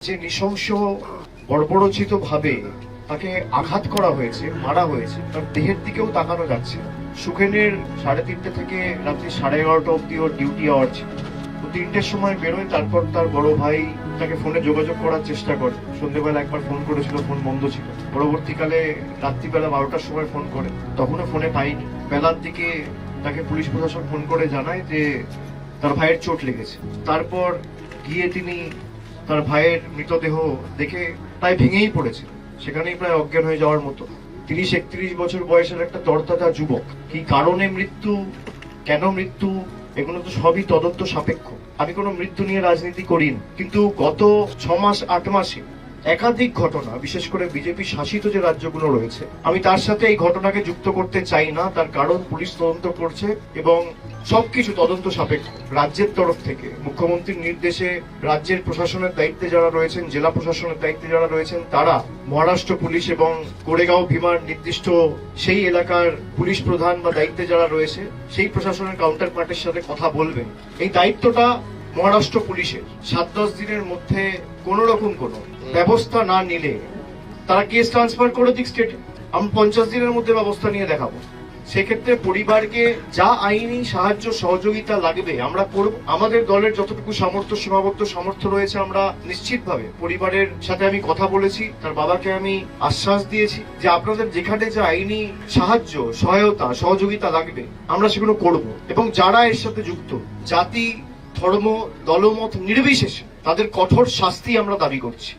যে নৃশংস বর্বরোচিত ভাবে তাকে আঘাত করা হয়েছে, মারা হয়েছে, তার দেহের দিকেও তাকানো যাচ্ছে না। সুখেনের 3:30 থেকে রাত্রি 11:30 অব্দি ওর ডিউটি আওয়ার ছিল। ও 3টের সময় বেরোয়, তারপর তার বড় ভাই তাকে ফোনে যোগাযোগ করার চেষ্টা করে। সন্ধ্যেবেলা একবার ফোন করেছিল, ফোন বন্ধ ছিল। পরবর্তীকালে রাত্রিবেলা 12টার সময় ফোন করে, তখনও ফোনে পাইনি। বেলার দিকে তাকে পুলিশ প্রশাসন ফোন করে জানায় যে তার ভাইয়ের চোট লেগেছে। তারপর গিয়ে তিনি তার ভাইয়ের মৃতদেহ দেখে প্রায় ভেঙেই পড়েছে, সেখানেই প্রায় অজ্ঞান হয়ে যাওয়ার মতো। 30-31 বছর বয়সের একটা তরতাজা যুবক, কি কারণে মৃত্যু, কেন মৃত্যু, এগুলো তো সবই তদন্ত সাপেক্ষ। আমি কোনো মৃত্যু নিয়ে রাজনীতি করি না, কিন্তু গত 6 মাস 8 মাসে একাধিক ঘটনা, বিশেষ করে বিজেপি শাসিত যে রাজ্যগুলো রয়েছে, আমি তার সাথে এই ঘটনাকে যুক্ত করতে চাই না। তার কারণ পুলিশ তদন্ত করছে এবং সবকিছু তদন্ত সাপেক্ষ। রাজ্যের তরফ থেকে মুখ্যমন্ত্রীর নির্দেশে রাজ্যের প্রশাসনের দায়িত্বে যারা রয়েছেন, জেলা প্রশাসনের দায়িত্বে যারা রয়েছেন, তারা মহারাষ্ট্র পুলিশ এবং কোরেগাঁও ভীমার নির্দিষ্ট সেই এলাকার পুলিশ প্রধান বা দায়িত্বে যারা রয়েছে, সেই প্রশাসনের কাউন্টার পার্টের সাথে কথা বলবেন। এই দায়িত্বটা মহারাষ্ট্র পুলিশের। 7-10 দিনের মধ্যে কোন রকম কোনো ব্যবস্থা না নিলে তারা কেস ট্রান্সফার করে দিক স্টেটে, আমি 50 দিনের মধ্যে ব্যবস্থা নিয়ে দেখাবো। সেক্ষেত্রে পরিবারকে যা আইনি সাহায্য সহযোগিতা লাগবে আমরা করব। আমাদের দলের যতটুকু সামর্থ্য, সীমাবদ্ধ সামর্থ্য রয়েছে, আমরা নিশ্চিতভাবে পরিবারের সাথে আমি কথা বলেছি, তার বাবাকে আমি আশ্বাস দিয়েছি যে আপনাদের যেখানে যে আইনি সাহায্য, সহায়তা, সহযোগিতা লাগবে আমরা সেগুলো করব। এবং যারা এর সাথে যুক্ত, জাতি, ধর্ম, দলমত নির্বিশেষে তাদের কঠোর শাস্তি আমরা দাবি করছি।